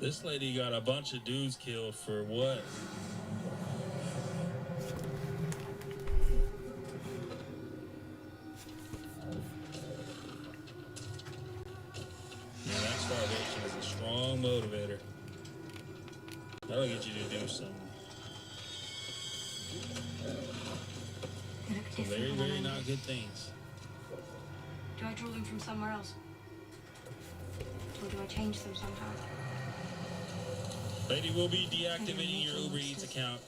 This lady got a bunch of dudes killed for what? Yeah, that starvation is a strong motivator. That'll get you to do some very, very not good things. Do I draw them from somewhere else? Or do I change them somehow? Lady will be deactivating your Uber Eats account.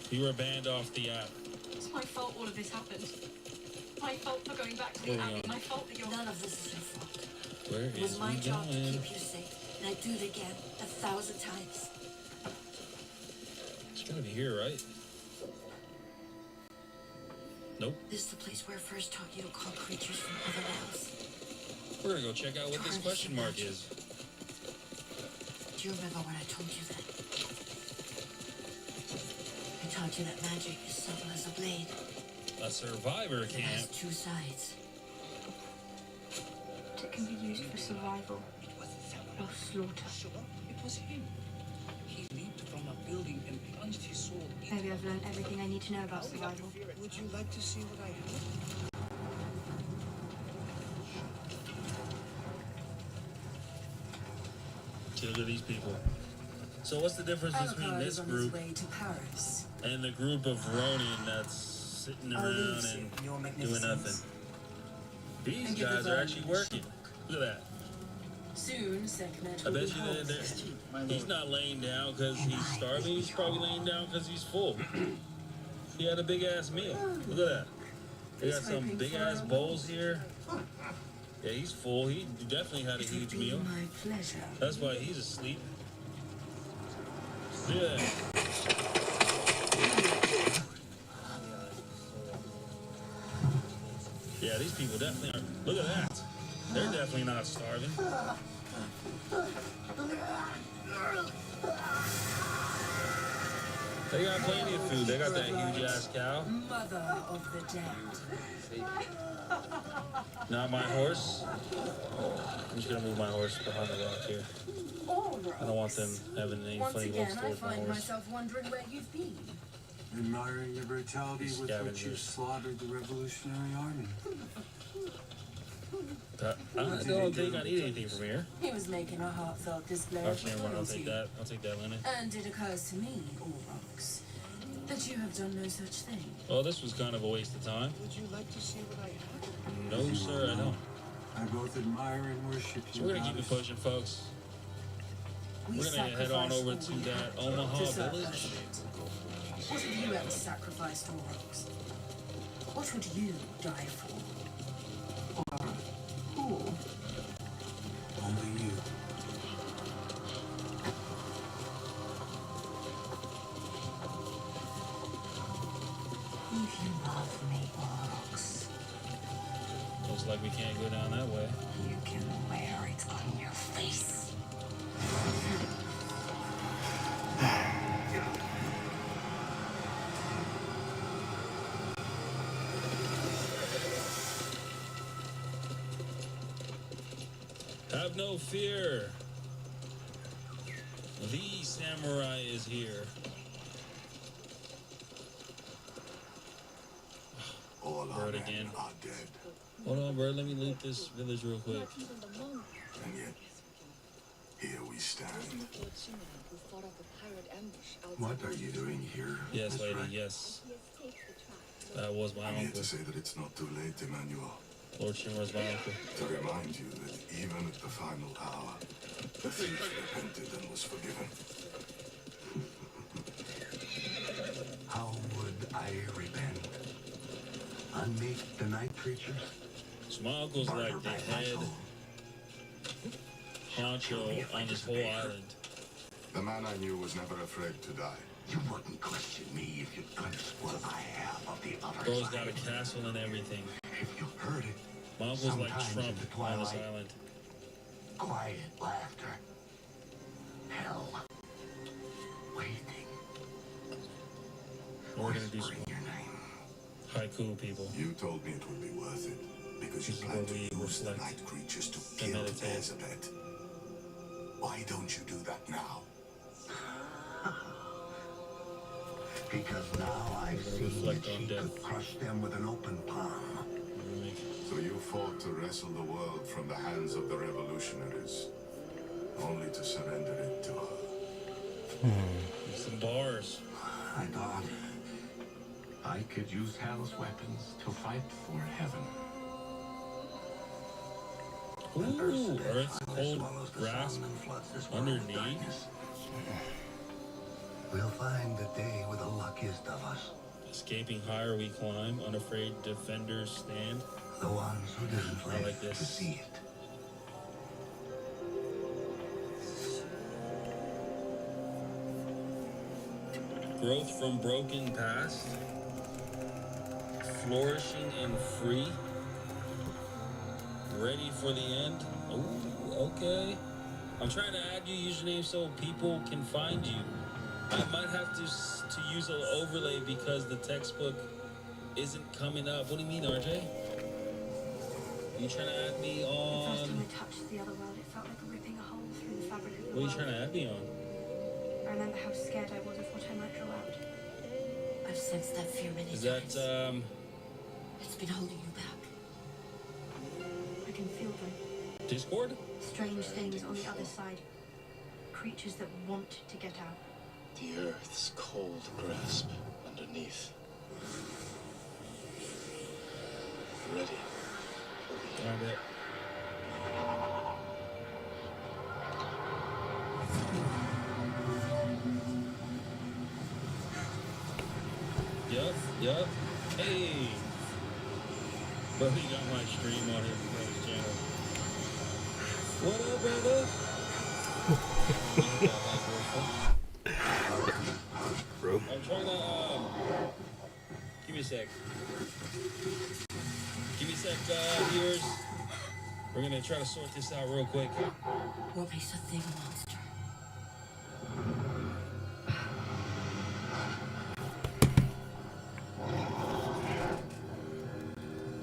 You were banned off the app. It's my fault all of this happened. My fault for going back to the abbey. My fault that you're... None of this is your fault. Where it was my job to going? keep you safe, and I'd do it again 1,000 times. It's gotta be here, right? Nope. This is the place where I first taught you to call creatures from other realms. We're gonna go check out what this question mark is. Do you remember when I told you that? I taught you that magic is subtle as a blade. A survivor It camp. has two sides. It can be used for survival or slaughter. It was him. He leaped from a building and plunged his sword into... Maybe I've learned everything I need to know about survival. Would you like to see what I have? Look at these people. So what's the difference between this group and the group of Ronin that's sitting around and doing nothing? These guys are actually working. Look at that. Soon, Sekhmet I bet you he's not laying down because he's starving. He's probably laying down because he's full. He had a big ass meal. Look at that. They got some big ass bowls here. Yeah, he's full. He definitely had a huge meal. My pleasure. That's why he's asleep. Look at that. Yeah, these people definitely are. Look at that. They're definitely not starving. They got plenty of food. They got that huge ass cow. Mother of the dead. Not my horse. I'm just gonna move my horse behind the rock here. I don't want them having any funny looks towards my horse. Myself wondering where you've been. Admiring the brutality with which you slaughtered the Revolutionary Army. I don't think I need anything from here. He was making a heartfelt display of Actually, I'll take loyalty. that. I'll take that, Lennon. And it occurs to me, Aurochs, that you have done no such thing. Well, this was kind of a waste of time. Would you like to see what I have? No, sir, I don't. I both admire and worship you. So we're gonna keep it pushing, folks. We're gonna head on over to that Omaha village. What have you ever sacrificed, Aurochs? What would you die for? Who? Only you. If you love me, Aurochs, Looks like we can't go down that way. you can wear it on your face. Have no fear. The samurai is here. All our Bird men again. are dead, Hold on, bird. Let me loot this village real quick. and yet here we stand. What are you doing here? Yes, Miss lady. Wright? yes. That was my I'm here uncle. to say that it's not too late, Emmanuel. Lord Shimmer's my uncle. To remind you that even at the final hour, the thief repented and was forgiven. How would I repent? Unmake the night creatures? So my uncle's like the head honcho on this whole island. The man I knew was never afraid to die. You wouldn't question me if you glimpsed what I have of the other Bro's side. got a castle and everything. If you heard it, My uncle's like sometimes Trump in the on this twilight, island. quiet laughter, hell, waiting, We're gonna do some whispering your name. haiku, people. You told me it would be worth it. Because you This is plan to where we use the reflect night creatures to and kill meditate. Elizabeth. Why don't you do that now? Because now I've We're gonna seen reflect that on she death. could crush them with an open palm. So you fought to wrestle the world from the hands of the revolutionaries, only to surrender it to her. Some bars. I thought I could use hell's weapons to fight for heaven. Ooh, Earth's finally cold swallows the grasp sun and floods this world with underneath. darkness. We'll find the day with the luckiest of us. Escaping higher we climb, unafraid defenders stand. The ones who didn't I live like this. to see it. Growth from broken past, flourishing and free, ready for the end. Oh, okay. I'm trying to add you username so people can find you. I might have to use an overlay because the textbook isn't coming up. What do you mean, RJ? You trying to add me The first time on? I touched the other world, it felt like ripping a hole through the fabric of the What are you world. trying to add me on? I remember how scared I was of what I might draw out. I've sensed that fear many Is times. that It's been holding you back. I can feel them. Discord? Strange things on the other side. Creatures that want to get out. The earth's cold grasp underneath. Ready. I bet. Yup. Hey. Bro, he got my stream on his channel. What up, brother? Bro. I'm trying to, give me a sec. Give me a sec, viewers. We're gonna try to sort this out real quick. What makes a thing a monster?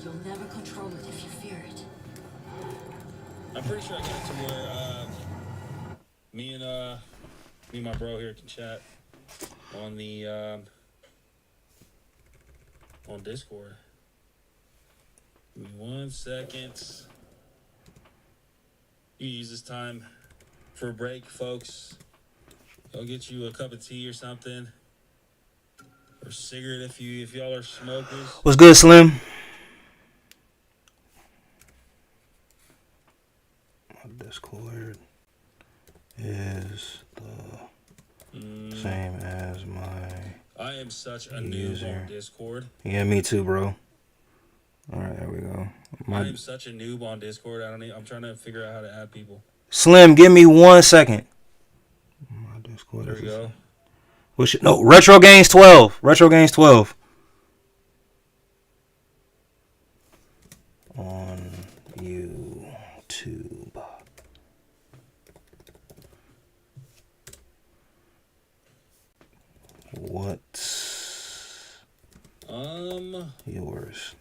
You'll never control it if you fear it. I'm pretty sure I got it to where, me and my bro here can chat on the, on Discord. Give me 1 second. You use this time for a break, folks. Go get you a cup of tea or something, or cigarette if y'all are smokers. What's good, Slim? My Discord is the same as my I am such a noob on Discord. Yeah, me too, bro. All right, there we go. I am such a noob on Discord. I'm trying to figure out how to add people. Slim, give me 1 second. My Discord. There we go. No, Retro Games 12. Retro Games 12. On YouTube. What's yours?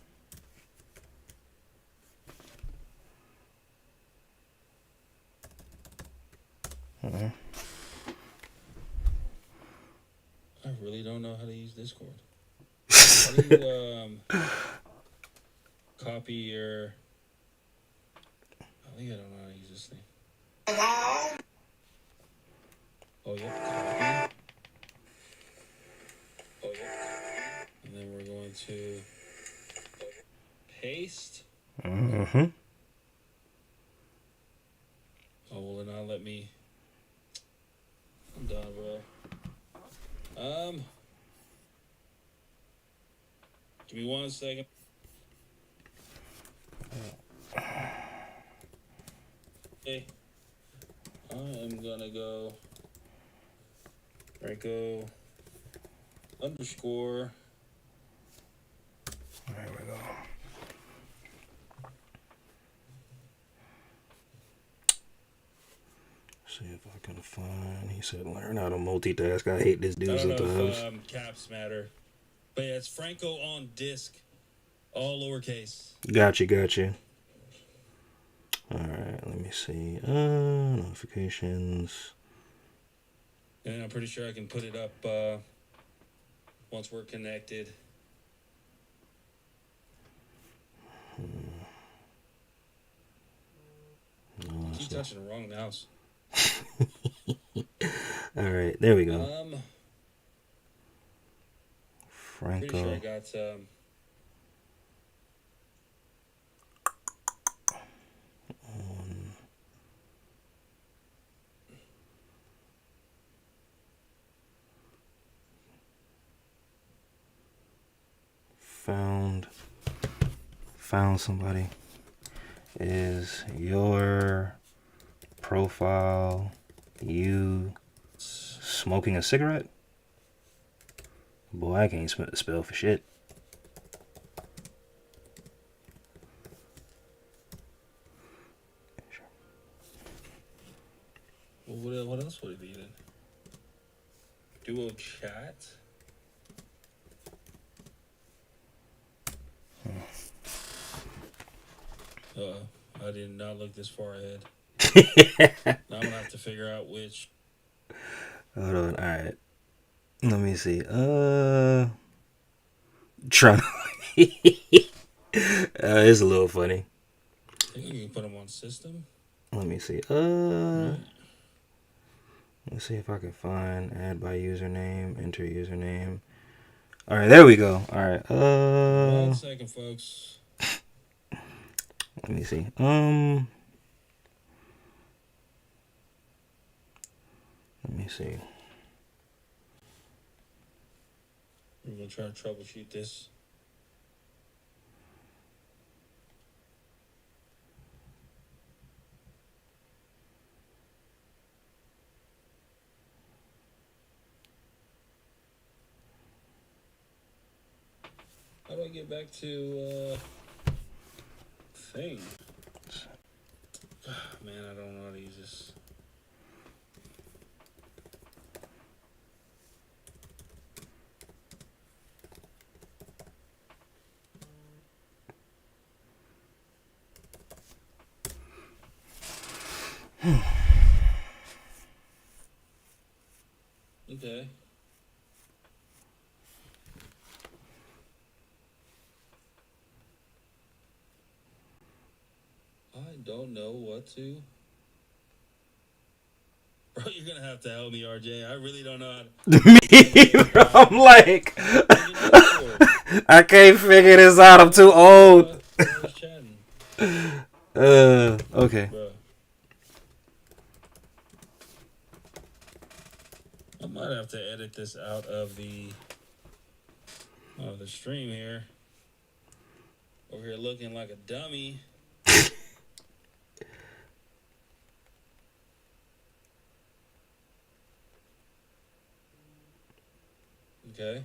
I really don't know how to use Discord. How do you copy your? I think I don't know how to use this thing. Oh yeah, copy. Oh yeah, and then we're going to paste. Oh well, then let me. I'm done, bro. Give me 1 second. Okay. I am gonna go Franco underscore. There we go. See if I can find. He said, "Learn how to multitask." I hate this dude I don't sometimes. know if caps matter, but yeah, it's Franco on disc. All lowercase. Gotcha. Alright, let me see. Notifications. And I'm pretty sure I can put it up once we're connected. Keep touching the wrong mouse. Alright, there we go. Pretty sure I Franco. got Found somebody. Is your profile you smoking a cigarette? Boy, I can't spell for shit. Well, what else would it be then? Duo chat? I did not look this far ahead. Now I'm gonna have to figure out which. Hold on, alright. Let me see. Trying. It's a little funny. I think you can put them on system. Let me see. Right. Let's see if I can find add by username, enter username. All right, there we go. All right. 1 second, folks. Let me see. Let me see. We're gonna try to troubleshoot this. How do I get back to thing? Man, I don't know how to use this. Okay. I don't know what to. Bro, you're gonna have to help me, RJ. I really don't know how to. Me, bro. I'm like, I can't figure this out. I'm too old. Okay. Bro. I might have to edit this out of the stream here. Over here looking like a dummy. Okay.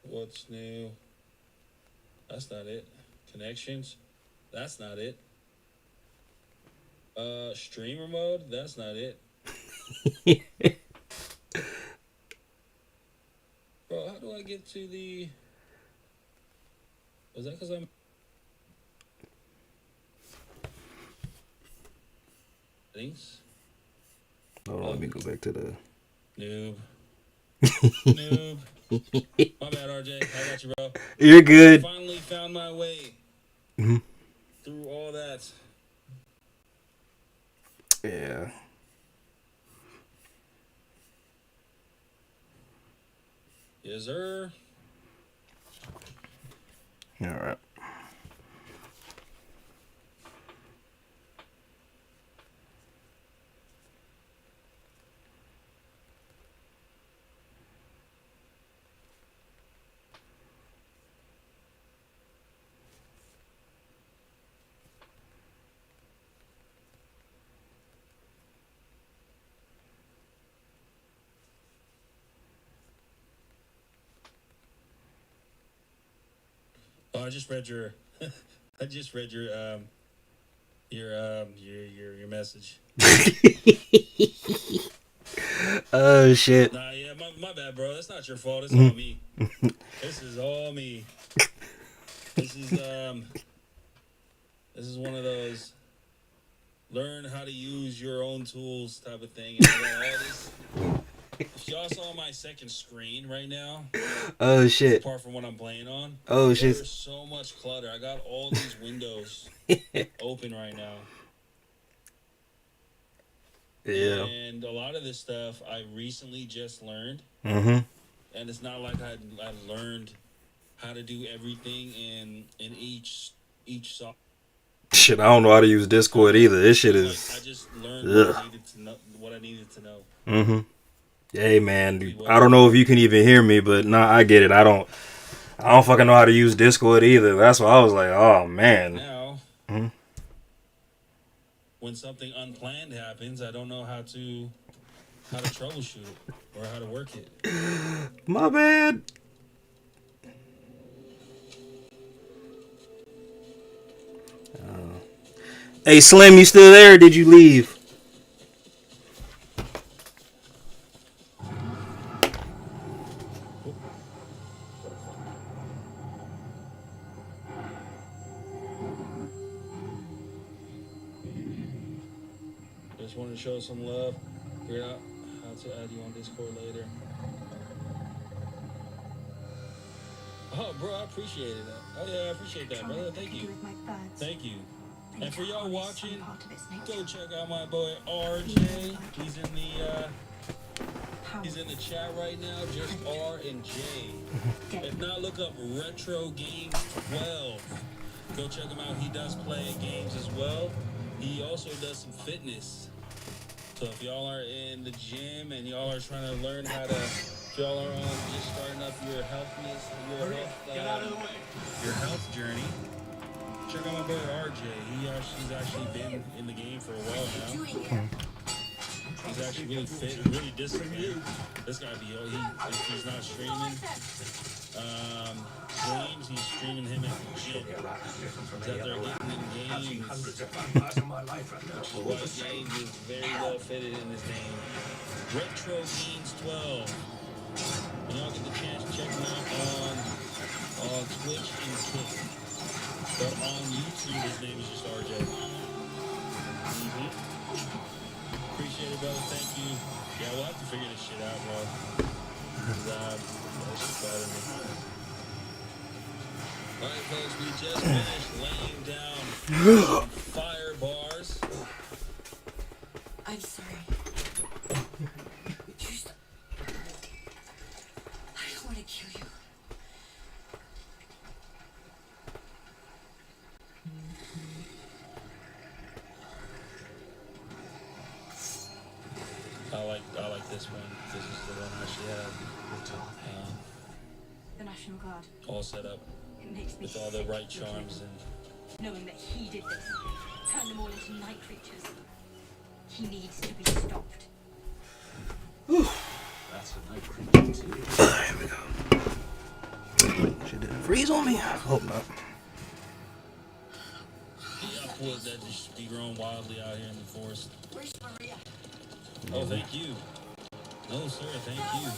What's new? That's not it. Connections? That's not it. Streamer mode? That's not it. Bro, how do I get to the... Was that because I'm... Thanks. Hold on, let me go back to the... Noob. Noob. My bad, RJ. I got you, bro. You're good. I finally found my way through all that. Yeah. Yes, sir. All right. Oh, I just read your your message. Oh shit. Nah, yeah, my bad, bro. That's not your fault. It's all me. This is all me. This is one of those learn how to use your own tools type of thing. And I got all this. If y'all saw my second screen right now, Oh shit. apart from what I'm playing on, Oh shit. there's so much clutter. I got all these windows open right now. Yeah. And a lot of this stuff I recently just learned. Mm-hmm. And it's not like I learned how to do everything in each software. Shit, I don't know how to use Discord either. This shit is. I just learned what I needed to know. Mm-hmm. Hey man, I don't know if you can even hear me, but nah, I get it. I don't fucking know how to use Discord either. That's why I was like, oh man. Now, when something unplanned happens, I don't know how to troubleshoot it or how to work it. My bad. Hey Slim, you still there? Or did you leave? Just wanted to show some love. Figure out how to add you on Discord later. Oh, bro, I appreciate it. Oh, yeah, I appreciate that, brother. Thank you. Thank you. And for y'all watching, go check out my boy RJ. He's in the chat right now. Just R and J. If not, look up Retro Games 12. Go check him out. He does play games as well. He also does some fitness. So if y'all are in the gym and y'all are trying to learn how to, if y'all are on just starting up your health journey, check out my boy RJ. He's actually been in the game for a while now. He's actually really fit and really disciplined. This guy if he's not streaming games, he's streaming him at the gym. He's out there getting in games. White Games is very well fitted in this game. Retro Games 12. And y'all get the chance to check him out on Twitch and Kick. But on YouTube, his name is just RJ. Appreciate it, brother. Thank you. Yeah, we'll have to figure this shit out, bro. That shit's bothering me. Alright, folks, we just finished laying down fire bars. I'm sorry. I don't want to kill you. I like this one. This is the one I actually have. The National Guard. All set up It makes me with all the right charms and. Knowing that he did this, turned them all into night creatures. He needs to be stopped. That's a night creature too. Here we go. She didn't freeze on me. I hope not. The upwood that just be growing wildly out here in the forest. Where's Maria? Oh, thank you. No, sir, thank you.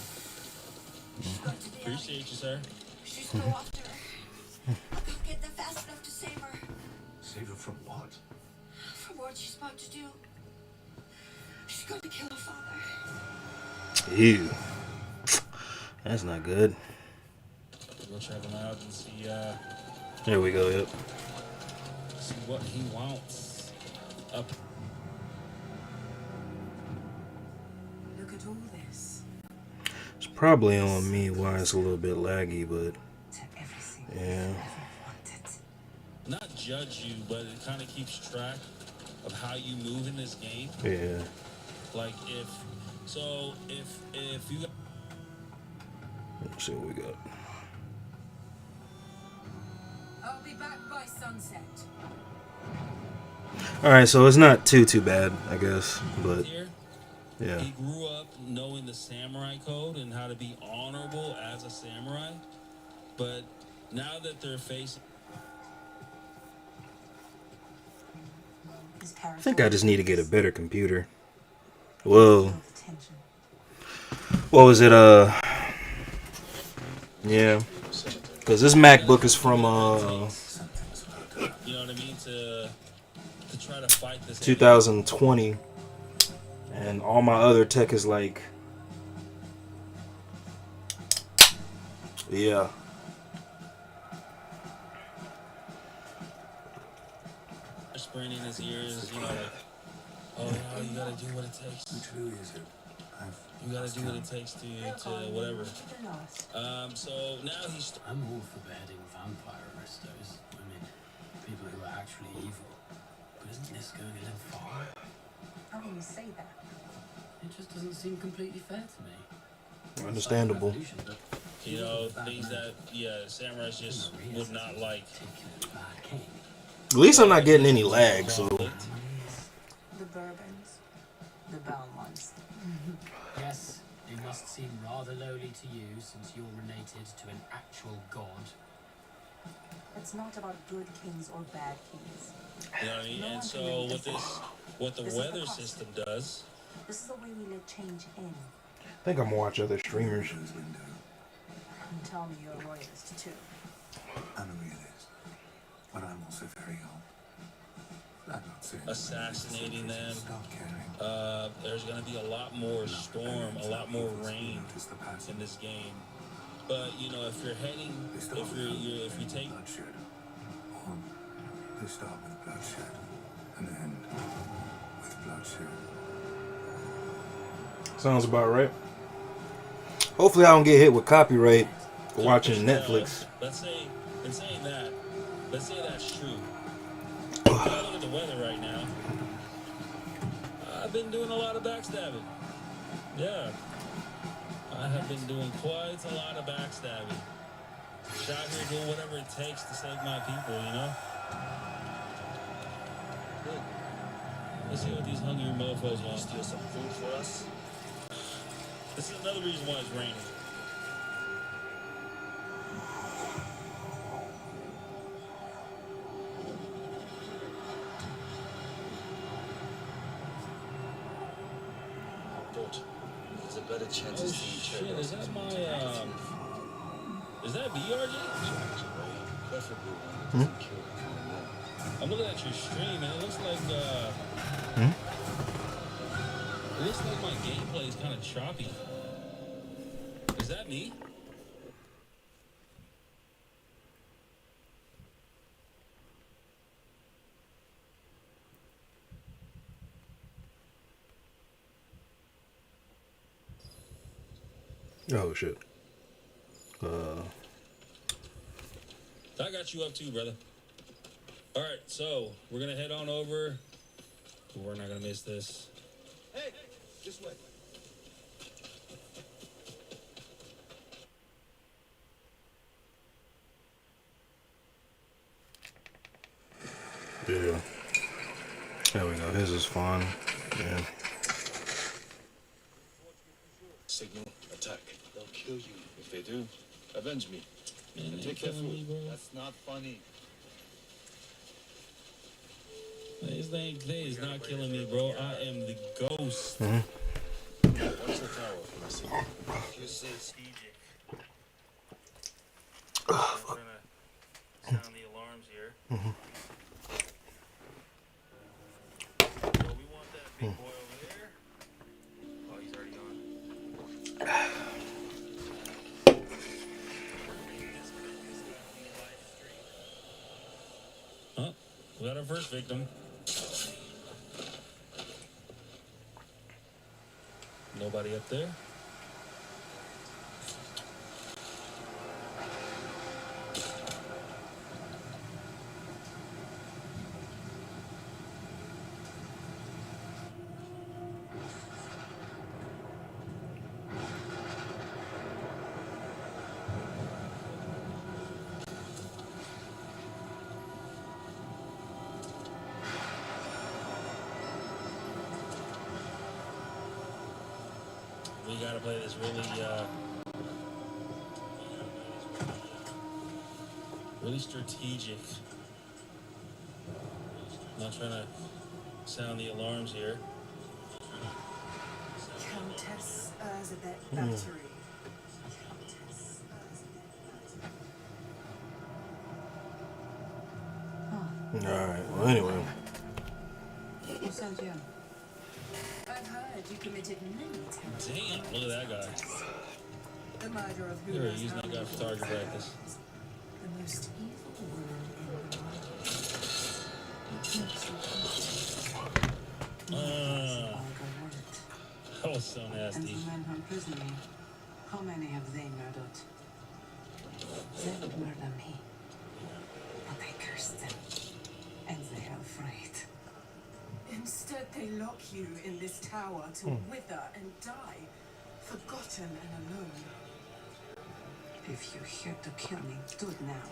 She's got to be Appreciate you, sir. She's go after her. I can't get there fast enough to save her. Save her from what? From what she's about to do. She's going to kill her father. Ew. That's not good. We'll check him out and see, There we go, yep. see what he wants. Up. Look at all this. It's probably on me why it's a little bit laggy, but To everything yeah. you ever wanted. Not judge you, but it kind of keeps track of how you move in this game. Yeah. Like if you Let's see what we got. I'll be back by sunset. Alright, so it's not too bad, I guess. But here, yeah. he grew up knowing the samurai code and how to be honorable as a samurai. But now that they're facing, His I think I just need to get a better computer. Well, What was it? Yeah. Because this MacBook is from You know what I mean? To try to fight this. 2020, and all my other tech is like, yeah. Spraying in his ears, you know, like, oh no, you gotta do what it takes. Which Louis is it? You gotta do what it takes to whatever. So now he's. I'm all for beheading vampire aristos. I mean, people who are actually evil. But isn't this going a little far? How can you say that? It just doesn't seem completely fair to me. Understandable. You know, things that, samurais just would not like. At least I'm not getting any lag, so. The Bourbons, the Belmonts. Yes, it must seem rather lowly to you since you're related to an actual god. It's not about good kings or bad kings. You know what I mean? And so what the weather system does. This is the way we let change in. I think I'm gonna watch other streamers. And tell me you're a royalist too. I'm a realist, but I'm also very old. I'm not saying Assassinating them. Stop caring. There's gonna be a lot more storm, a lot more rain in this game. But you know, if you're heading, if you take bloodshed, they start with bloodshed and end with bloodshed. Sounds about right. Hopefully, I don't get hit with copyright for watching Netflix. Let's say, in saying that, let's say that's true. If I look at the weather right now, I've been doing a lot of backstabbing. Yeah. I have been doing quite a lot of backstabbing. Just out here doing whatever it takes to save my people, you know? Look, let's see what these hungry mofos want. Steal some food for us? This is another reason why it's raining. There's a better chance Oh of seeing shit, Cherry. is that my, is that VRG? Preferably one that doesn't kill the common man. I'm looking at your stream and it looks like, it looks like my gameplay is kind of choppy. Is that me? Oh shit. I got you up too, brother. All right, so we're gonna head on over. We're not gonna miss this. Hey, this way. Yeah. There we go. His is fun. Yeah. Signal, attack. They'll kill you. If they do, avenge me. Man, And they take their killing me, food. bro. That's not funny. This thing is not killing me, bro. I am the ghost. Watch the tower for my signal. You say strategic. I'm trying to sound the alarms here. So we want that big boy over there. Oh, he's already gone. Huh? We got our first victim. Nobody up there? We gotta play this really strategic. I'm not trying to sound the alarms here. Countess was at that factory. Alright, well, anyway. Who sent you? I've heard you committed many terrible Damn, look at that guy. The murder of who They were knows using how that guy many for target people. practice. The most evil woman in the world. That was so And nasty. the men who imprisoned me, how many have they murdered? They would murder me. But I cursed them. And they are afraid. Instead, they lock you in this tower to wither and die, forgotten and alone. If you're here to kill me, do it now.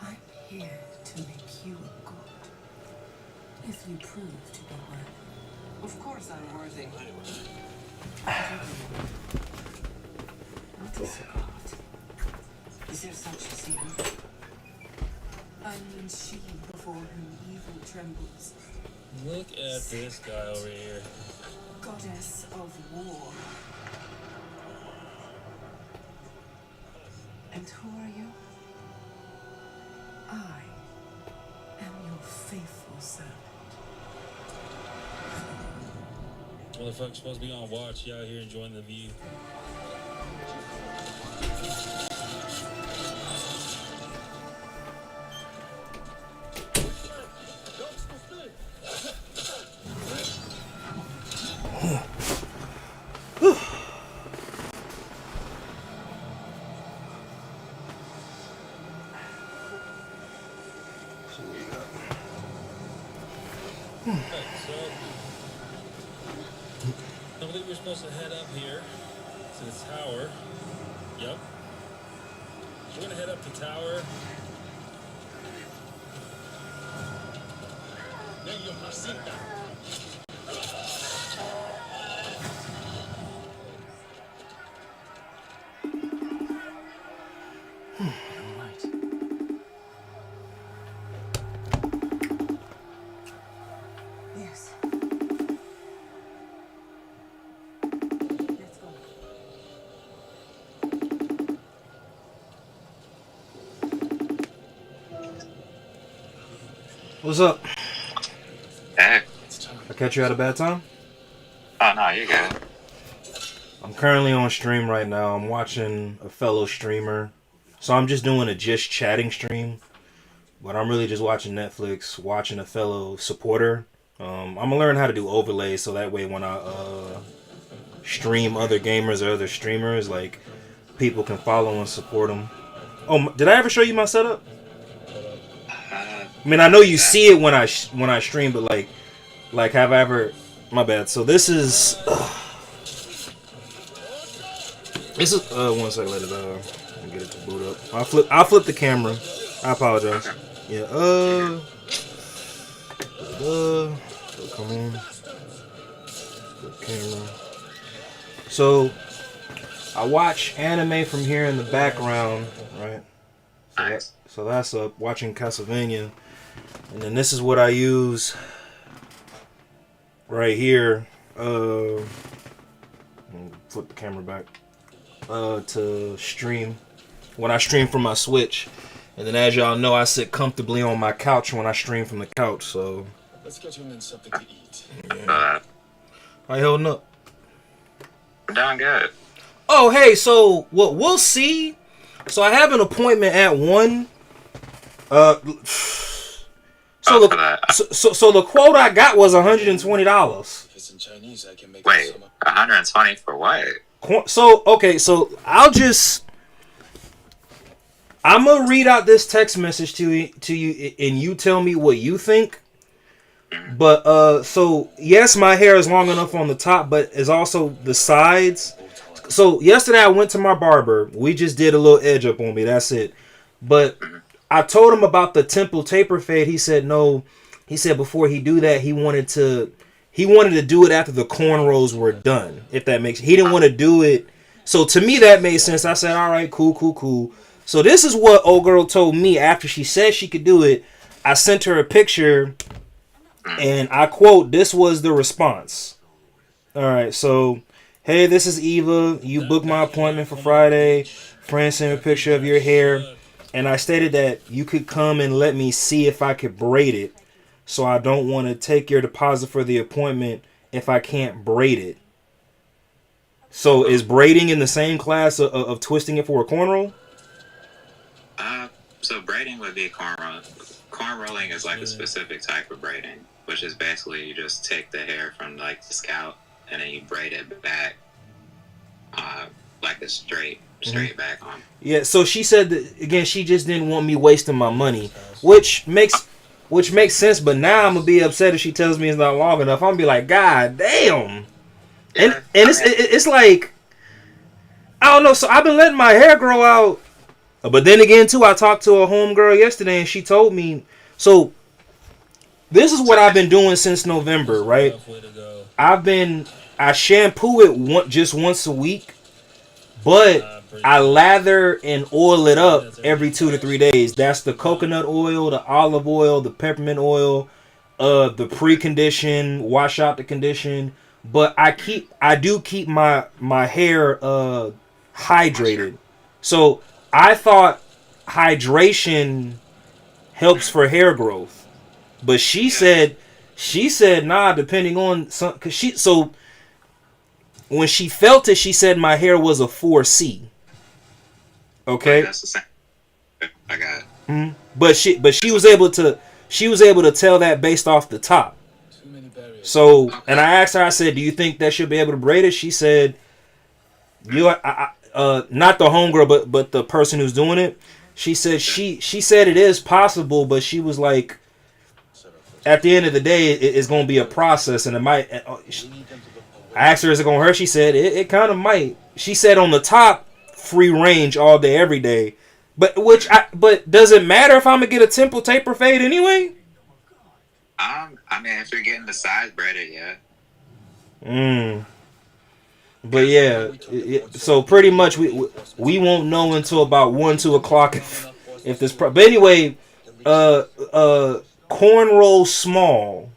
I'm here to make you a god. If you prove to be worthy. Of course I'm worthy. What is a god? Is there such a thing? I mean she before whom evil trembles. Look at this guy over here. Goddess of war. And who are you? I am your faithful servant. Motherfucker's supposed to be on watch. You out here enjoying the view. I believe we're supposed to head up here to the tower. Yep. We're gonna head up the tower. Yes. Let's go. What's up? Hey. I catch you at a bad time? Oh, no, you good. I'm currently on stream right now. I'm watching a fellow streamer. So I'm just doing a just chatting stream. But I'm really just watching Netflix, watching a fellow supporter. I'm going to learn how to do overlays so that way when I stream other gamers or other streamers, like, people can follow and support them. Oh, did I ever show you my setup? I mean, I know you see it when I stream, but like have I ever? My bad. So this is 1 second. Let me get it to boot up. I'll flip the camera. I apologize. Yeah. Come on. Flip camera. So I watch anime from here in the background, right? So that's up. Watching Castlevania. And then this is what I use right here. Flip the camera back. To stream. When I stream from my Switch. And then as y'all know, I sit comfortably on my couch when I stream from the couch, so. Let's get you in something to eat. Yeah. How you holding up? I'm doing good. Oh, hey, so what we'll see. So I have an appointment at 1. So the quote I got was $120. If it's in Chinese, I can make Wait, 120 for what? So okay, so I'm gonna read out this text message to you, and you tell me what you think. But so yes, my hair is long enough on the top, but it's also the sides. So yesterday I went to my barber. We just did a little edge up on me. That's it. But I told him about the temple taper fade. He said no. He said before he do that, he wanted to do it after the cornrows were done. If that makes, he didn't want to do it. So to me that made sense. I said, all right, cool. So this is what old girl told me after she said she could do it. I sent her a picture, and I quote, "This was the response." All right, so hey, this is Eva. You booked my appointment for Friday. Friend sent me a picture of your hair, and I stated that you could come and let me see if I could braid it. So I don't want to take your deposit for the appointment if I can't braid it. So is braiding in the same class of twisting it for a cornrow? So braiding would be cornrow. Cornrolling is like a specific type of braiding, which is basically you just take the hair from like the scalp and then you braid it back, like a straight back on. Yeah. So she said that again. She just didn't want me wasting my money, which makes sense. But now I'm gonna be upset if she tells me it's not long enough. I'm gonna be like, God damn. And it's like, I don't know. So I've been letting my hair grow out. But then again, too, I talked to a homegirl yesterday, and she told me, so this is what I've been doing since November, right? I shampoo it just once a week, but I lather and oil it up every 2 to 3 days. That's the coconut oil, the olive oil, the peppermint oil, the pre-condition, wash out the condition. But I do keep my hair hydrated. So I thought hydration helps for hair growth, but she said nah. Depending on some, so when she felt it, she said my hair was a 4C. Okay, that's the same. I got it. Mm-hmm. But she was able to tell that based off the top. So and I asked her, I said, do you think that she'll be able to braid it? She said, not the homegirl, but the person who's doing it. She said she said it is possible, but she was like, at the end of the day, it's going to be a process, and it might. I asked her, is it going to hurt? She said it kind of might. She said on the top, free range all day, every day. But does it matter if I'm gonna get a temple taper fade anyway? I mean, if you're getting the sides braided, yeah. But yeah, so pretty much we won't know until about 1-2 o'clock if this. But anyway, cornrow small.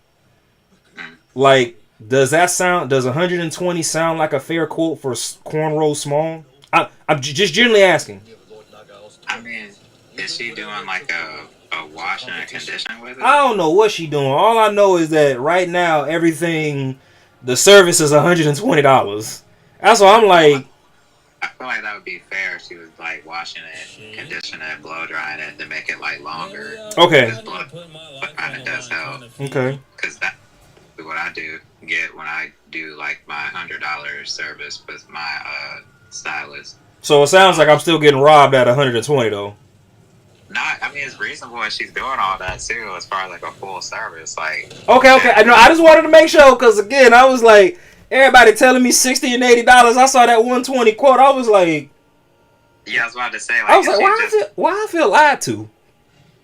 Like, does 120 sound like a fair quote for cornrow small? I'm just generally asking. I mean, is she doing like a wash and a condition with it? I don't know what she doing. All I know is that right now everything, the service is $120. That's why I'm like. I feel like that would be fair if she was like washing it, conditioning it, blow drying it to make it like longer. Okay. Blow drying it does help. Okay. Because that's what I get when I do like my $100 service with my stylist. So it sounds like I'm still getting robbed at 120 though. Not, I mean, it's reasonable when she's doing all that too, as far as like a full service. Like, okay. I know. I just wanted to make sure because again, I was like, everybody telling me $60 and $80. I saw that 120 quote. I was like, yeah, I was about to say. Like, I was like, why I feel lied to?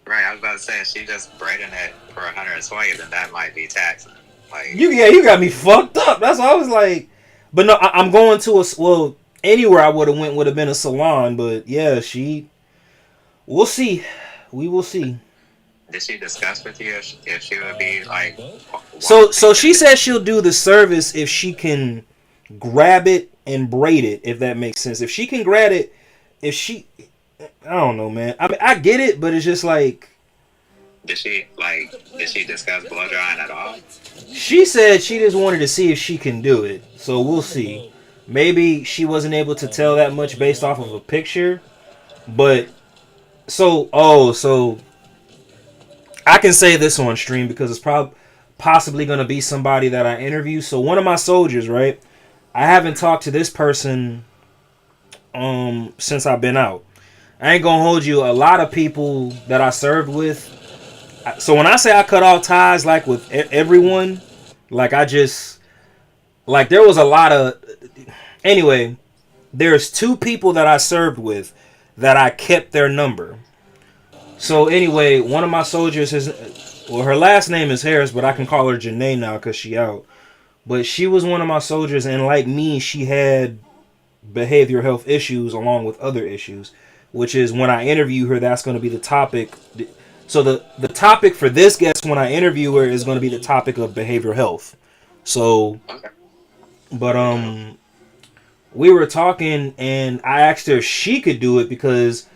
Right, I was about to say, if she just braiding it for 120, then that might be taxing. Like, you got me fucked up. That's why I was like, but no, I'm going to anywhere I would have been a salon, but yeah, we'll see. We will see. Did she discuss with you if she would be like? So she said she'll do the service if she can grab it and braid it, if that makes sense. If she can grab it, I don't know, man. I mean, I get it, but it's just like. Did she discuss blow drying at all? She said she just wanted to see if she can do it. So we'll see. Maybe she wasn't able to tell that much based off of a picture, but so I can say this on stream because it's possibly going to be somebody that I interview. So one of my soldiers, right? I haven't talked to this person since I've been out. I ain't gonna hold you. A lot of people that I served with. So when I say I cut off ties, like with everyone, like I just like there was a lot of. Anyway, there's 2 people that I served with that I kept their number. So anyway, one of my soldiers, her last name is Harris, but I can call her Janae now because she out. But she was one of my soldiers, and like me, she had behavioral health issues along with other issues, which is when I interview her, that's going to be the topic. So the topic for this guest when I interview her is going to be the topic of behavioral health. So But we were talking, and I asked her if she could do it because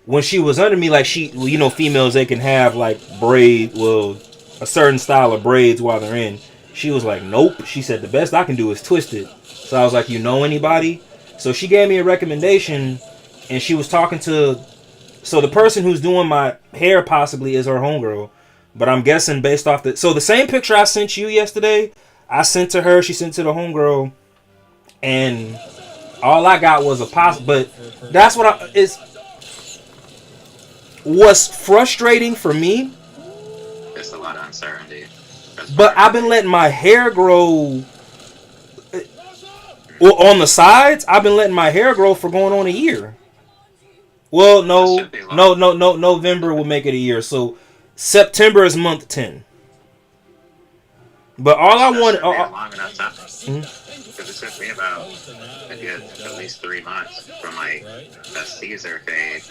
when she was under me, like females, they can have like a certain style of braids while they're in. She was like, nope. She said the best I can do is twist it. So I was like, you know anybody? So she gave me a recommendation, and she was talking to. So the person who's doing my hair possibly is her homegirl, but I'm guessing based off the. So the same picture I sent you yesterday, I sent to her. She sent to the homegirl, and all I got was a But that's what what's frustrating for me. It's a lot of uncertainty. But I've been letting my hair grow. Well, on the sides, I've been letting my hair grow for going on a year. Well, no. November will make it a year. So September is month 10. But all I want. Long enough time. Because it took me about at least 3 months from like a Caesar fade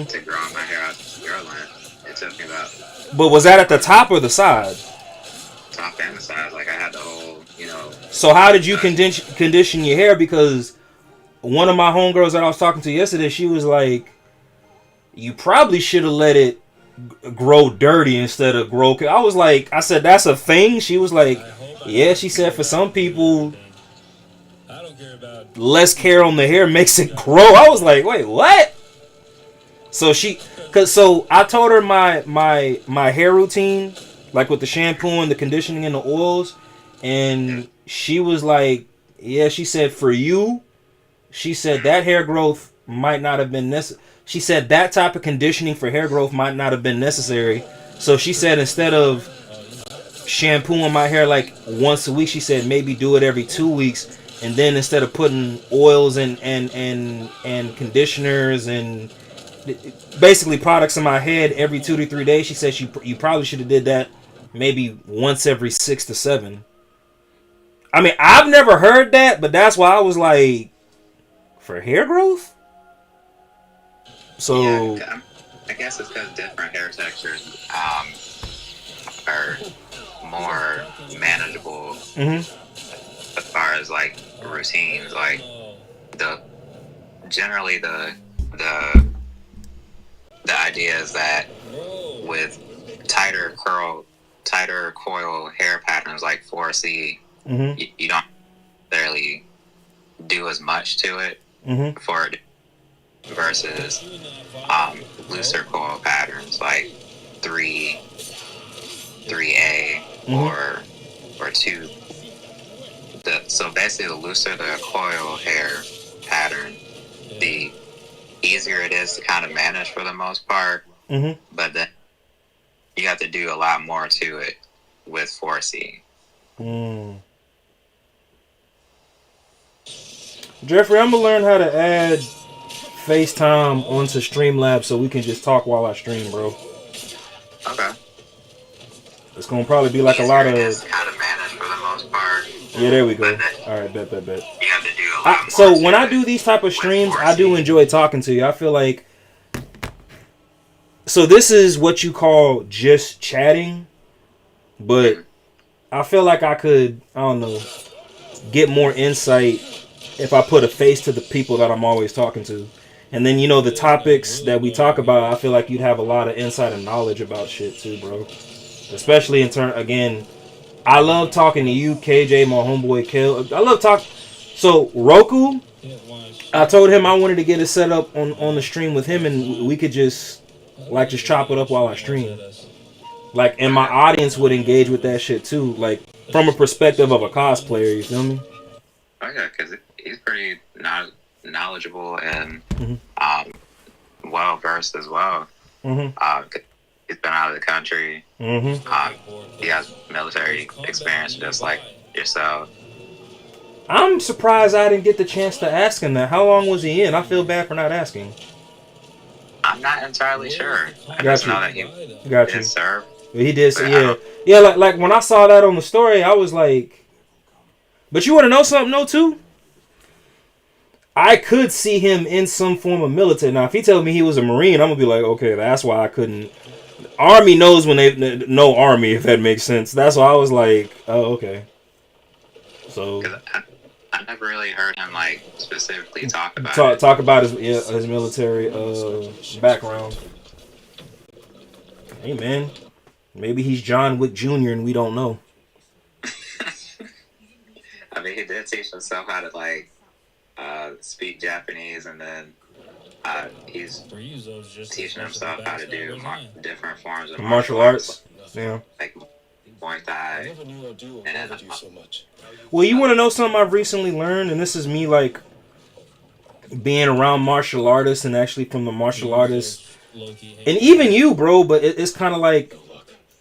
to growing my hair out to zero length. It took me about. But was that at the top or the side? Top and the side. Like I had the whole, So how did you condition your hair? Because one of my homegirls that I was talking to yesterday, she was like, you probably should have let it grow dirty instead of grow. I said, that's a thing? She was like, yeah, she said for some people, less care on the hair makes it grow. I was like, wait, what? So I told her my hair routine, like with the shampoo and the conditioning and the oils, and she was like, yeah, she said for you, she said that hair growth might not have been necessary. She said that type of conditioning for hair growth might not have been necessary. So she said instead of shampooing my hair like once a week, she said maybe do it every 2 weeks. And then instead of putting oils and conditioners and basically products in my head every 2 to 3 days, she said you probably should have did that maybe once every 6 to 7. I mean, I've never heard that, but that's why I was like, for hair growth? So yeah, I guess it's because different hair textures are more manageable as far as like routines. Like generally the idea is that with tighter coil hair patterns like 4C, you don't necessarily do as much to it for it versus looser coil patterns like 3A or 2. So basically, the looser the coil hair pattern, the easier it is to kind of manage for the most part. But then you have to do a lot more to it with 4C. Jeffrey, I'm gonna learn how to add FaceTime onto Streamlabs so we can just talk while I stream, bro. Okay. It's gonna probably be like a lot of. Kind of manage for the most part. Yeah, there we go. All right, bet. You have to do a lot So when I do these type of streams, I do enjoy talking to you. I feel like. So this is what you call just chatting, but I feel like I could, I don't know, get more insight if I put a face to the people that I'm always talking to. And then, the topics that we talk about, I feel like you'd have a lot of insight and knowledge about shit too, bro. Especially in turn, again, I love talking to you, KJ, my homeboy, Kel. I love talking. So, Roku, I told him I wanted to get it set up on the stream with him, and we could just chop it up while I stream. And my audience would engage with that shit too, from a perspective of a cosplayer, you feel me? Okay, because he's pretty knowledgeable and well versed as well. He's been out of the country. He has military experience just like yourself. I'm surprised I didn't get the chance to ask him that. How long was he in? I feel bad for not asking. I'm not entirely sure. I just know that he did serve. He did, yeah. Like when I saw that on the story, I was like, but you want to know something, though, too? I could see him in some form of military. Now, if he tells me he was a Marine, I'm going to be like, okay, that's why I couldn't. Army knows when they know Army, if that makes sense. That's why I was like, oh, okay. So. I I never really heard him like specifically talk about it. Talk about his military background. Hey man, maybe he's John Wick Jr. and we don't know. I mean, he did teach himself how to like speak Japanese, and then he's teaching himself how to do different forms of martial arts. Yeah. Like Muay Thai. Well, you want to know something I've recently learned, and this is me like being around martial artists and actually from the martial artists, and even you, bro. But it's kind of like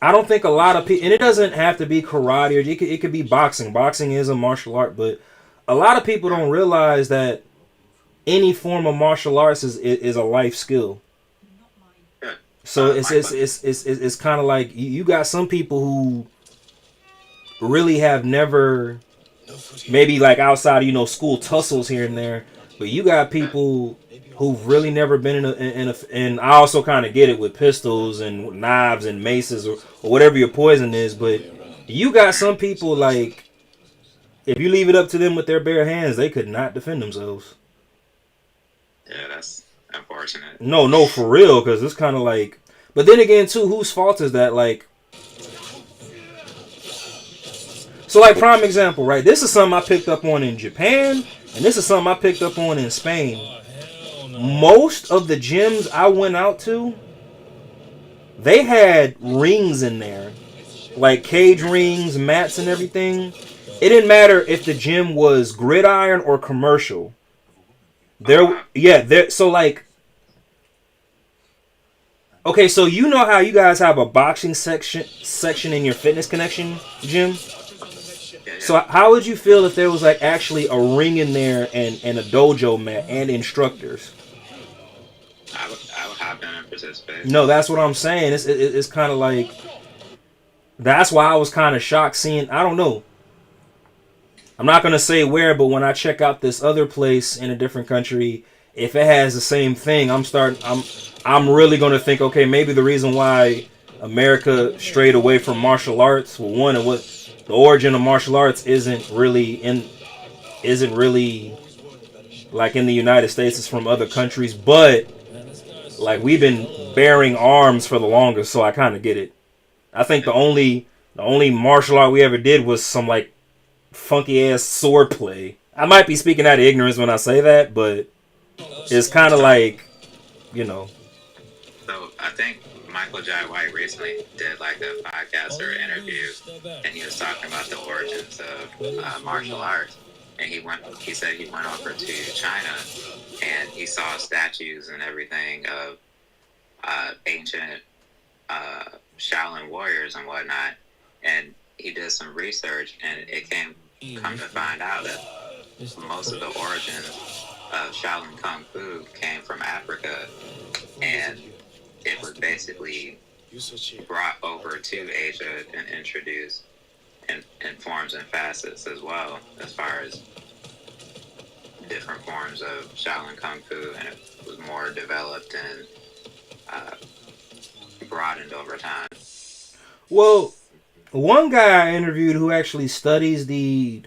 I don't think a lot of people, and it doesn't have to be karate, or it could be boxing. Boxing is a martial art, but a lot of people don't realize that any form of martial arts is a life skill. So it's kind of like you got some people who really have never, maybe like outside of school tussles here and there, but you got people who've really never been in a and I also kind of get it with pistols and knives and maces or whatever your poison is, but you got some people like if you leave it up to them with their bare hands, they could not defend themselves. Yeah, that's unfortunate. No, for real, because it's kind of like, but then again too, whose fault is that? Like, so like prime example, right? This is something I picked up on in Japan, and this is something I picked up on in Spain. Most of the gyms I went out to, they had rings in there, like cage rings, mats, and everything. It didn't matter if the gym was gridiron or commercial. So like, okay, so you know how you guys have a boxing section in your fitness connection gym? So how would you feel if there was like actually a ring in there and a dojo mat and instructors? I would hop in and participate. No, that's what I'm saying. It's kind of like, that's why I was kind of shocked seeing, I don't know. I'm not going to say where, but when I check out this other place in a different country, if it has the same thing, I'm really going to think, okay, maybe the reason why America strayed away from martial arts, well, one, of what the origin of martial arts isn't really like in the United States, it's from other countries, but like we've been bearing arms for the longest, so I kind of get it. I think the only martial art we ever did was some like funky ass sword play. I might be speaking out of ignorance when I say that, but it's kind of like, So I think Michael Jai White recently did like a podcast or interview, and he was talking about the origins of martial arts. And he said he went over to China, and he saw statues and everything of ancient Shaolin warriors and whatnot. And he did some research, and it come to find out that most of the origins of Shaolin Kung Fu came from Africa, and it was basically brought over to Asia and introduced in forms and facets as well, as far as different forms of Shaolin Kung Fu, and it was more developed and broadened over time. Well, one guy I interviewed who actually studies the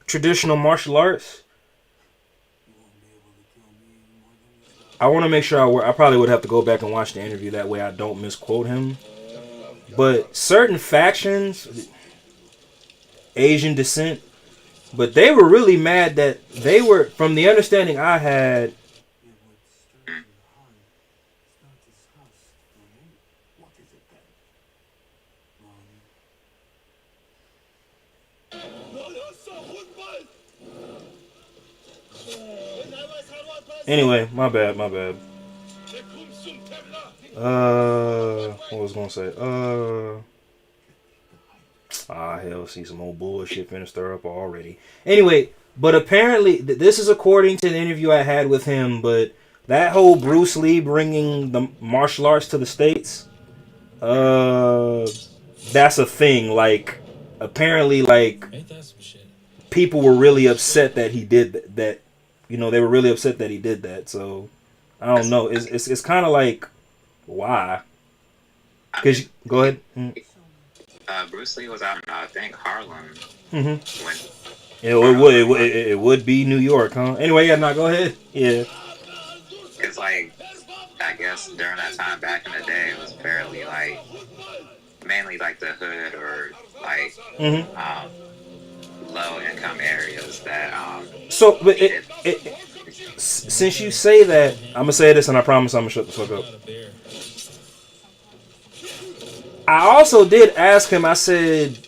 traditional martial arts, I want to make sure I probably would have to go back and watch the interview, that way I don't misquote him. But certain factions, Asian descent, but they were really mad that they were, from the understanding I had, anyway, my bad. What was I gonna say? Hell, see some old bullshit finna stir up already. Anyway, but apparently, this is according to the interview I had with him, but that whole Bruce Lee bringing the martial arts to the States, that's a thing. Like, apparently, like, people were really upset that he did that. They were really upset that he did that. So, I don't know. It's kind of like, why? Because, go ahead. Bruce Lee was out in, I think, Harlem. Mm-hmm. It would be New York, huh? Anyway, yeah, go ahead. Yeah. It's like, I guess during that time back in the day, it was fairly like, mainly like the hood or like low income areas that So, but since you say that, I'm gonna say this, and I promise I'm gonna shut the fuck up. I also did ask him. I said,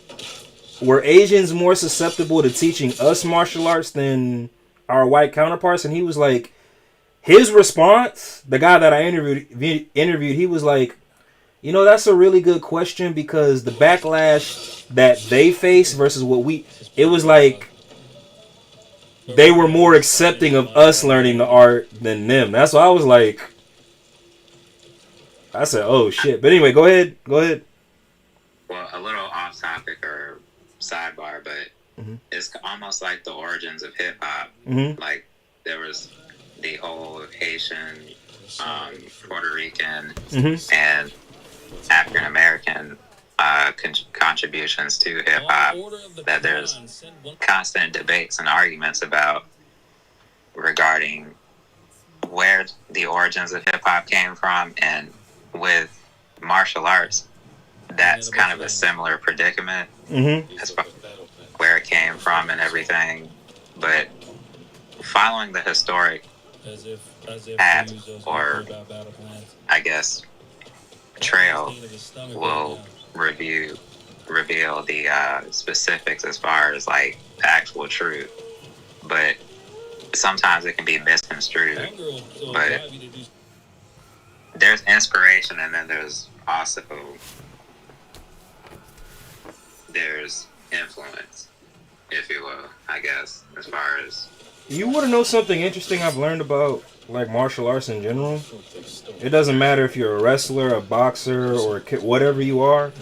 were Asians more susceptible to teaching us martial arts than our white counterparts? And he was like, his response, the guy that I interviewed, he was like, you know, that's a really good question because the backlash that they face versus it was like they were more accepting of us learning the art than them. That's why I was like, I said, oh shit. But anyway, go ahead. Well, a little off topic or sidebar, but it's almost like the origins of hip hop. Like there was the whole Haitian, Puerto Rican, and African American contributions to hip hop that there's constant debates and arguments about regarding where the origins of hip hop came from, and with martial arts, that's kind of a similar predicament as far as where it came from and everything. But following the historic path, or I guess trail, will reveal the specifics as far as like the actual truth. But sometimes it can be misconstrued. But there's inspiration, and then there's also influence, if you will, I guess, as far as... You want to know something interesting I've learned about like martial arts in general? It doesn't matter if you're a wrestler, a boxer, or whatever you are,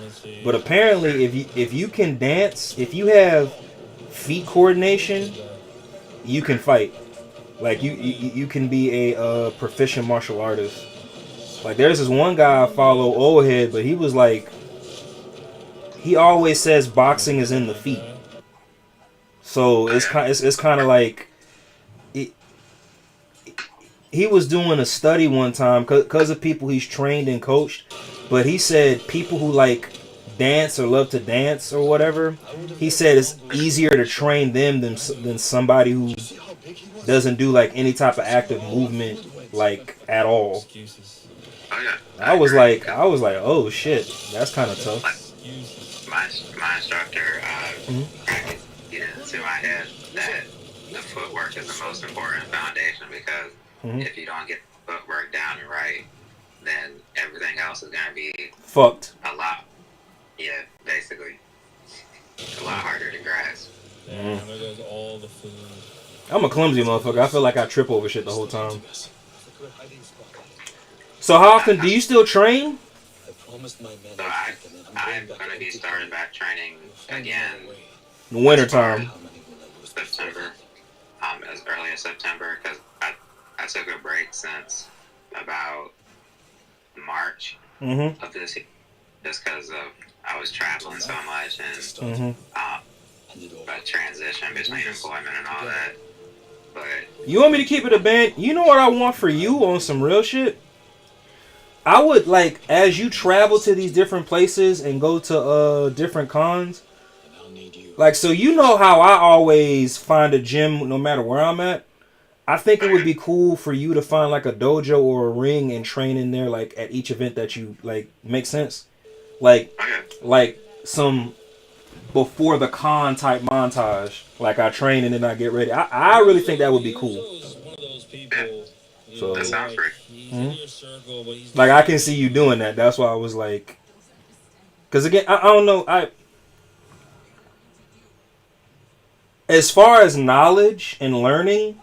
but apparently if you can dance, if you have feet coordination, you can fight. Like you can be a proficient martial artist. Like there's this one guy I follow, old head, but he was like, he always says boxing is in the feet. So it's kind of like he was doing a study one time because of people he's trained and coached, but he said people who like dance or love to dance or whatever, he said it's easier to train them than somebody who doesn't do like any type of active movement like at all. I was like, oh shit, that's kind of tough. My instructor get into my head that the footwork is the most important foundation, because if you don't get the footwork down and right, then everything else is going to be fucked. Basically a lot harder to grasp. There goes all the food. I'm a clumsy motherfucker. I feel like I trip over shit the whole time. So how often do you still train? So I'm going to be starting back training again In the winter time. September, as early as September, because I took a break since about March of this year, just because I was traveling so much and a transition between employment and all that. But you want me to keep it a band? You know what I want for you on some real shit? I would like, as you travel to these different places and go to different cons, like, so you know how I always find a gym no matter where I'm at. I think it would be cool for you to find like a dojo or a ring and train in there, like at each event that you like. Make sense? Like some before the con type montage. Like I train and then I get ready. I really think that would be cool. So that sounds great. Like I can see you doing that. That's why I was like, because again, I don't know. As far as knowledge and learning,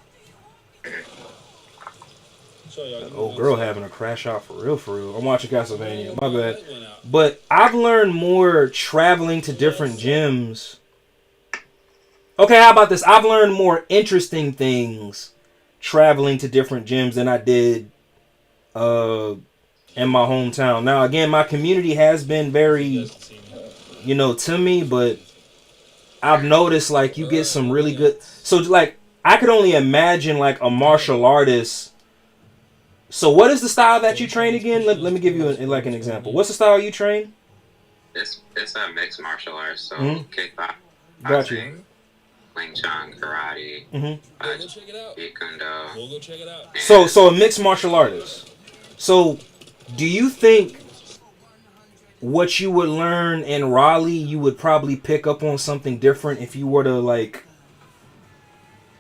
old girl having a crash out for real. I'm watching Castlevania. My bad. But I've learned more traveling to different gyms. Okay, how about this? I've learned more interesting things traveling to different gyms than I did in my hometown. Now, again, my community has been very, to me, but I've noticed like you get some really good. So like I could only imagine like a martial artist. So what is the style that you train again? Let me give you like an example. What's the style you train? It's a mixed martial arts, so kickboxing, Got you. Wing Chun, karate, Go check it out. Jeet Kune Do. We'll go check it out. So a mixed martial artist. So do you think what you would learn in Raleigh, you would probably pick up on something different if you were to like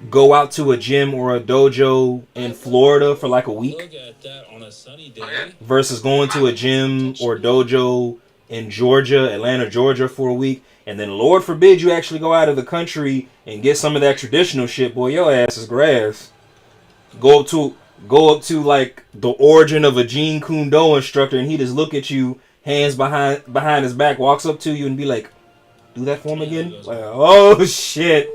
go out to a gym or a dojo in Florida for like a week Look at that on a sunny day. versus going to a gym or dojo in Georgia, Atlanta, Georgia for a week, and then Lord forbid you actually go out of the country and get some of that traditional shit, boy, your ass is grass. Go up to like the origin of a Jeet Kune Do instructor and he just look at you, hands behind his back, walks up to you and be like, do that for him again? Like, oh shit.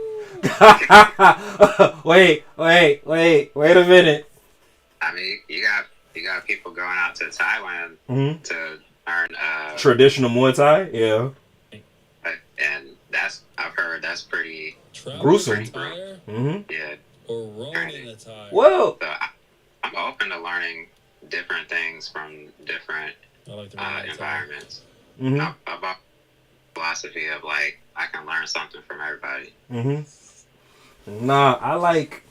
wait a minute. I mean, you got people going out to Thailand to learn traditional Muay Thai, yeah. And I've heard that's pretty gruesome. Yeah. Or rolling in the tire. Whoa. So I'm open to learning different things from different environments. I've got philosophy of like I can learn something from everybody. Nah, I like.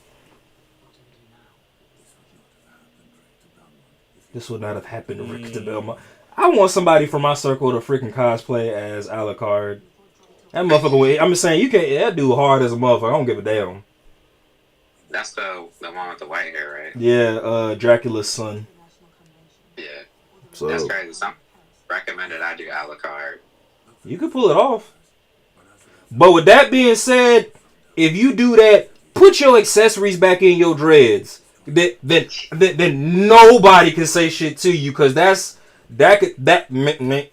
This would not have happened to Rick DeBelma. I want somebody from my circle to freaking cosplay as Alucard. That motherfucker. I'm just saying, you can't. That dude hard as a motherfucker. I don't give a damn. That's the one with the white hair, right? Yeah, Dracula's son. Yeah. So that's crazy. Some recommended I do Alucard. You could pull it off. But with that being said, if you do that, put your accessories back in your dreads. Then nobody can say shit to you, cause man, I'm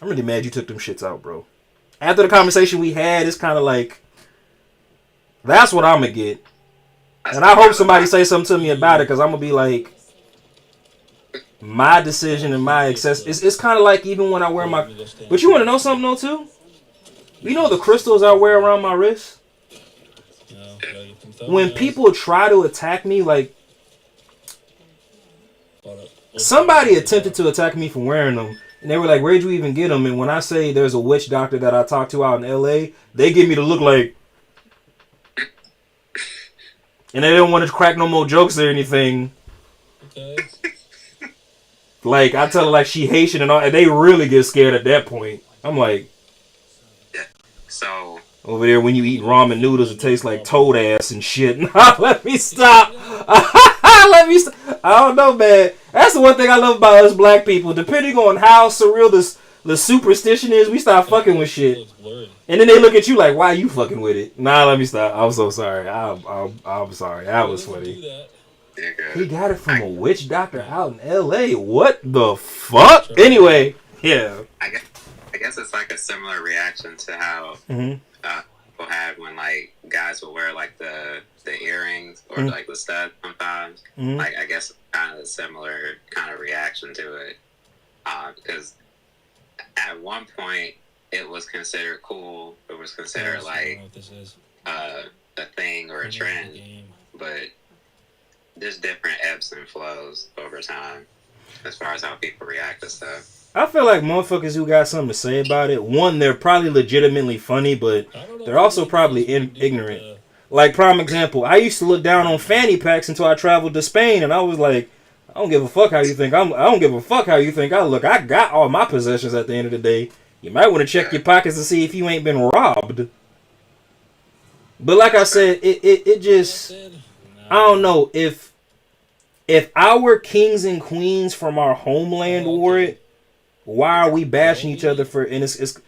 really mad you took them shits out, bro. After the conversation we had, it's kind of like that's what I'm gonna get, and I hope somebody say something to me about it, cause I'm gonna be like, my decision and my access. It's kind of like even when I wear my. But you want to know something though too? You know the crystals I wear around my wrist? When people try to attack me, like somebody attempted to attack me for wearing them, and they were like, "Where'd you even get them?" And when I say there's a witch doctor that I talked to out in LA, they give me the look like, and they don't want to crack no more jokes or anything. Okay. Like I tell her like she Haitian and all, and they really get scared at that point. I'm like, so over there when you eat ramen noodles, it tastes like toad ass and shit. Nah, let me stop. Let me stop. I don't know, man. That's the one thing I love about us black people. Depending on how surreal the superstition is, we stop fucking with shit. And then they look at you like, why are you fucking with it? Nah, let me stop. I'm so sorry. I'm sorry. That was funny. He got it from a witch doctor out in L.A. What the fuck? Anyway, yeah. I guess it's like a similar reaction to how people had when like guys would wear like the earrings or like the stud sometimes. Like I guess kind of a similar kind of reaction to it, because at one point it was considered cool. It was considered like a thing or a trend, but there's different ebbs and flows over time as far as how people react to stuff. I feel like motherfuckers who got something to say about it, one, they're probably legitimately funny, but they're also probably ignorant. Like, prime example, I used to look down on fanny packs until I traveled to Spain, and I was like, I don't give a fuck how you think I don't give a fuck how you think I look. I got all my possessions at the end of the day. You might want to check your pockets to see if you ain't been robbed. But like I said, it just, I don't know, if our kings and queens from our homeland wore it, why are we bashing each other for? And it's Jeffrey,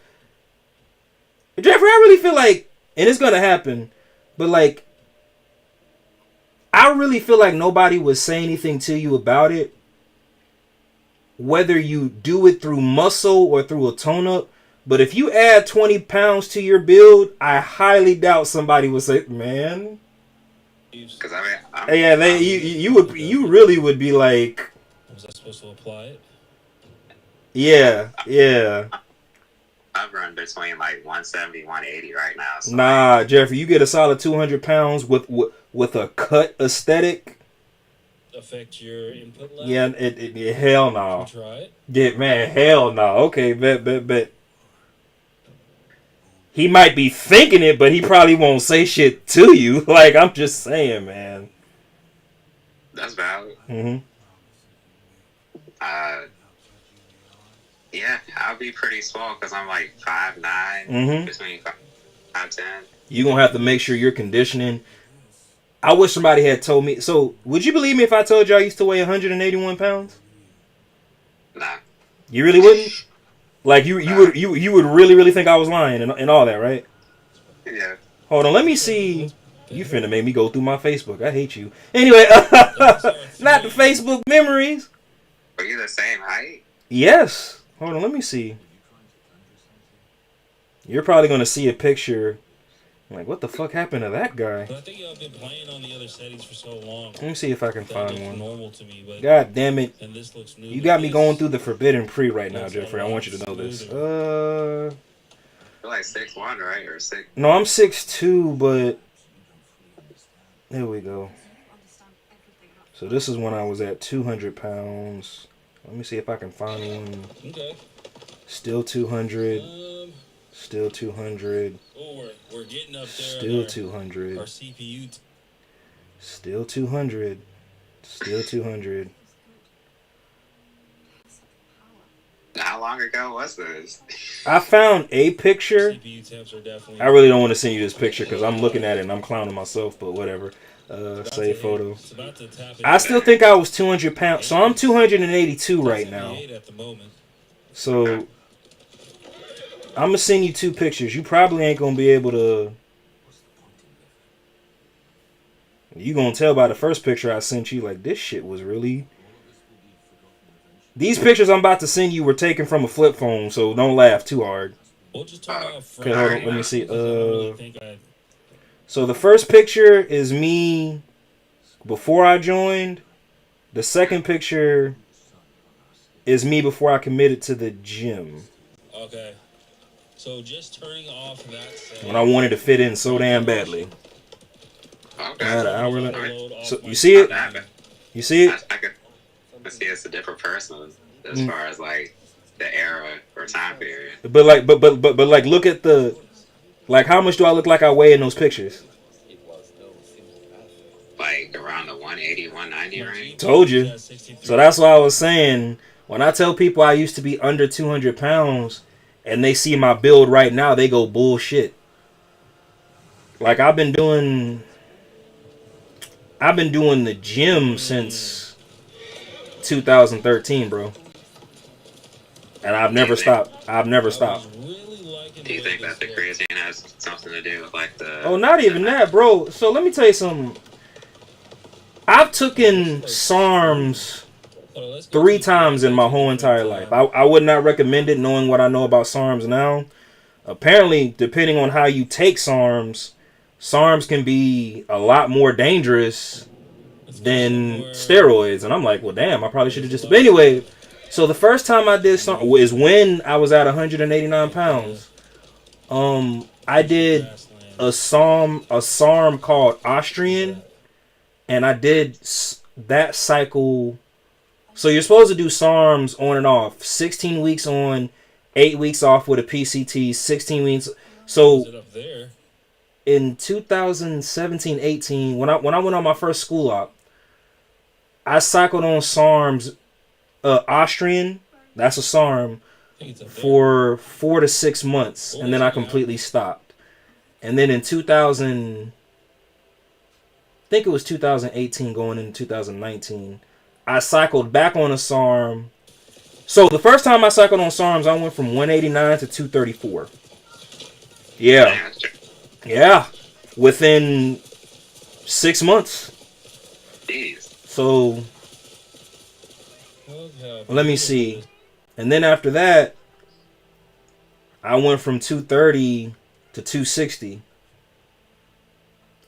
I really feel like, and it's gonna happen, but like, I really feel like nobody would say anything to you about it, whether you do it through muscle or through a tone up. But if you add 20 pounds to your build, I highly doubt somebody would say, man. Because I mean, you really would be like, was I supposed to apply it? Yeah. hovering between like 170, 180 right now. So Nah, Jeffrey, you get a solid 200 pounds with a cut aesthetic. Affect your input level? Yeah, hell no. Should we try it? Yeah, man, hell no. Okay, bet. He might be thinking it, but he probably won't say shit to you. Like, I'm just saying, man. that's valid. Mm-hmm. Yeah, I'll be pretty small because I'm like 5'9", Mm-hmm. between 5'10". You're going to have to make sure you're conditioning. I wish somebody had told me. So, would you believe me if I told you I used to weigh 181 pounds? Nah. You really wouldn't? Like, you would really think I was lying and all that, right? Yeah. Hold on, let me see. You finna make me go through my Facebook. I hate you. Anyway, not the Facebook memories. Are you the same height? Yes. Hold on, let me see. You're probably gonna see a picture. Like, what the fuck happened to that guy? But I think y'all been playing on the other settings for so long. Let me see if I can That find looks one. normal to me, but God damn it. and this looks new. You but got me this going through the forbidden pre right now, looks Jeffrey. I want you to know this. You're like 6'1", right? Or 6? No, I'm 6'2", but there we go. So this is when I was at 200 pounds. Let me see if I can find one. Okay. Still 200. Still 200. Oh, we're getting up there. Still 200. Our CPU. Still 200. Still 200. How long ago was this? I found a picture. CPU temps are definitely. I really don't want to send you this picture because I'm looking at it and I'm clowning myself, but whatever. Save photo. It's about to tap I still think I was 200 pounds. So I'm 282 right now. At the moment. So I'm going to send you two pictures. You probably ain't going to be able to. You going to tell by the first picture I sent you, like, this shit was really. These pictures I'm about to send you were taken from a flip phone, so don't laugh too hard. We'll just turn off. Okay, hold on. Let me see. So the first picture is me before I joined. The second picture is me before I committed to the gym. Okay. So just turning off that setting. When I wanted to fit in so damn badly. Okay. An hour left. So you see it? You see it? I could see it's a different person as far as like the era or time period. But like, look at the, like, how much do I look like I weigh in those pictures? Like around the 180, 190 range. Told you. So that's why I was saying, when I tell people I used to be under 200 pounds and they see my build right now, they go bullshit. Like, I've been doing the gym since 2013, bro. And I've never stopped. I've never stopped. Do you think that the creatine has something to do with like the... Oh, not even that, bro. So let me tell you something. I've taken SARMs 3 times in my whole entire life. I would not recommend it, knowing what I know about SARMs now. Apparently, depending on how you take SARMs can be a lot more dangerous than steroids. And I'm like, well, damn, I probably should have just... But anyway, so the first time I did SARM is when I was at 189 pounds. I did a SARM called Austrian. And I did that cycle. So you're supposed to do SARMs on and off. 16 weeks on, 8 weeks off with a PCT, 16 weeks. So in 2017-18, when I went on my first school op, I cycled on SARMs, Austrian, that's a SARM, for 4 to 6 months. And then I completely stopped. And then in 2018 going into 2019, I cycled back on a SARM. So the first time I cycled on SARMs, I went from 189 to 234. Yeah. Yeah. Within 6 months. So let me see. And then after that, I went from 230 to 260.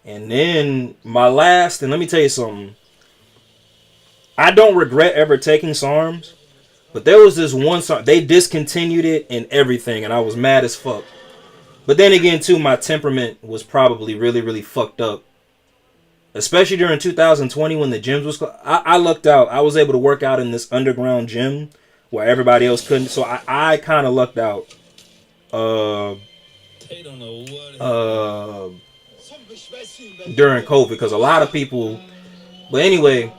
And then my last, and let me tell you something. I don't regret ever taking SARMs, But there was this one song, they discontinued it and everything, and I was mad as fuck. But then again, too, my temperament was probably really, really fucked up. Especially during 2020 when the gyms was closed. I lucked out. I was able to work out in this underground gym where everybody else couldn't. So I kind of lucked out. They don't know what. During COVID, because a lot of people. But anyway.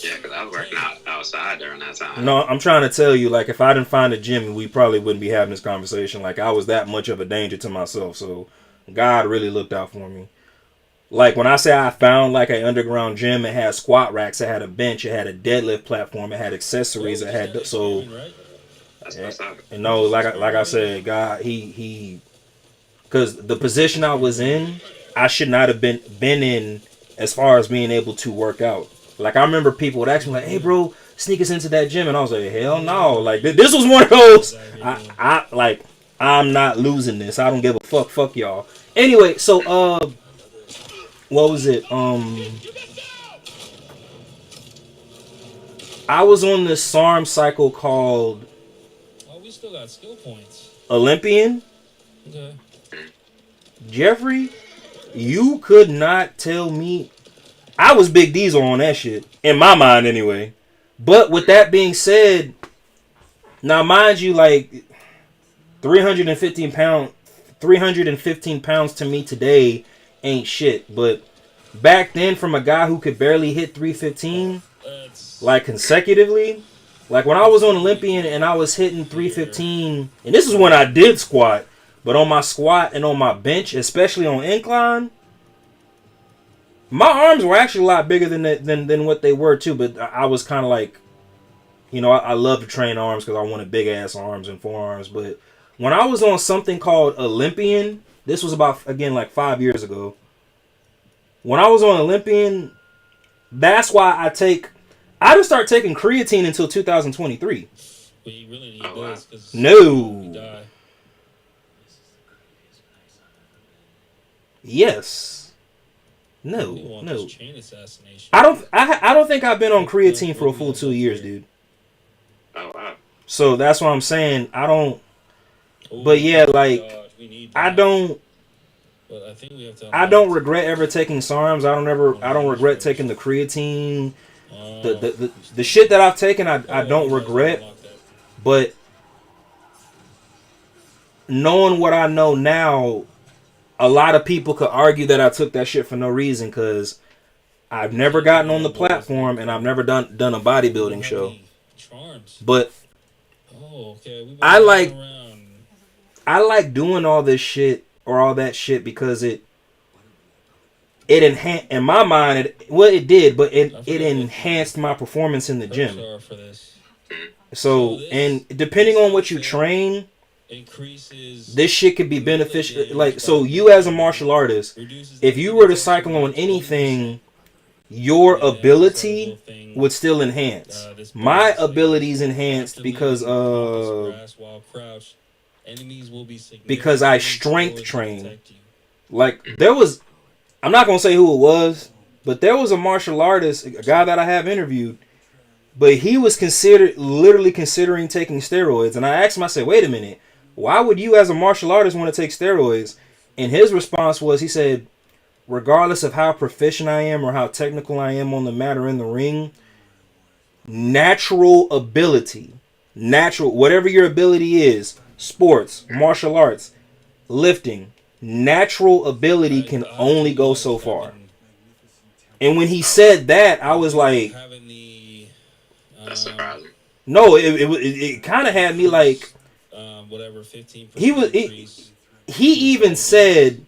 Yeah, because I was working outside during that time. No, I'm trying to tell you, like, if I didn't find a gym, we probably wouldn't be having this conversation. Like, I was that much of a danger to myself. So God really looked out for me. Like, when I say I found, like, an underground gym, it had squat racks, it had a bench, it had a deadlift platform, it had accessories, it had, so, you know, like I said, God, he, because the position I was in, I should not have been in as far as being able to work out. Like, I remember people would ask me, like, hey, bro, sneak us into that gym, and I was like, hell no, like, this was one of those, I'm not losing this, I don't give a fuck y'all. Anyway, so, what was it? I was on this SARM cycle called We still got skill points. Olympian. Okay. Jeffrey, you could not tell me. I was Big Diesel on that shit. In my mind, anyway. But with that being said, now mind you, like 315 pounds to me today ain't shit, but back then, from a guy who could barely hit 315, like consecutively, like when I was on Olympian and I was hitting 315, and this is when I did squat, but on my squat and on my bench, especially on incline, my arms were actually a lot bigger than what they were too. But I was kind of like, you know, I love to train arms because I wanted big ass arms and forearms. But when I was on something called Olympian, this was about, again, like 5 years ago. When I was on Olympian, that's why I didn't start taking creatine until 2023. We really need this because no. Yes. No. Chain assassination. I don't think I've been on creatine for a full 2 years, dude. Oh wow. So that's what I'm saying. I don't. But yeah, like I don't. But I think we have to. I don't regret ever taking SARMs. I don't regret taking the creatine. The shit that I've taken, I don't regret. But knowing what I know now, a lot of people could argue that I took that shit for no reason because I've never gotten on the platform and I've never done a bodybuilding show. But I like doing all this shit or all that shit because it enhanced, in my mind, it did, but it enhanced my performance in the gym. So, and depending on what you train, this shit could be beneficial. Like, so you as a martial artist, if you were to cycle on anything, your ability would still enhance. My abilities enhanced because I strength train. Like, I'm not going to say who it was, but there was a martial artist, a guy that I have interviewed, but he was literally considering taking steroids. And I asked him, I said, wait a minute, why would you as a martial artist want to take steroids? And his response was, he said, regardless of how proficient I am or how technical I am on the mat or in the ring, natural ability, whatever your ability is, sports, martial arts, lifting, natural ability can only go so far. And when he said that, I was like, that's surprising. No, it kind of had me like, whatever, 15%. He even said,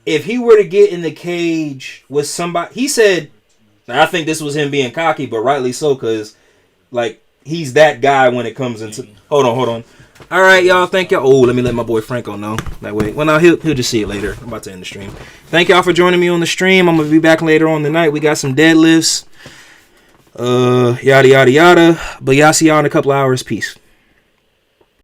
if he were to get in the cage with somebody, he said, I think this was him being cocky, but rightly so, because like he's that guy when it comes into. Hold on. All right, y'all. Thank y'all. Oh, let me let my boy Franco know. That way, well, now he'll just see it later. I'm about to end the stream. Thank y'all for joining me on the stream. I'm gonna be back later on tonight. We got some deadlifts. Yada yada yada. But y'all see y'all in a couple hours. Peace.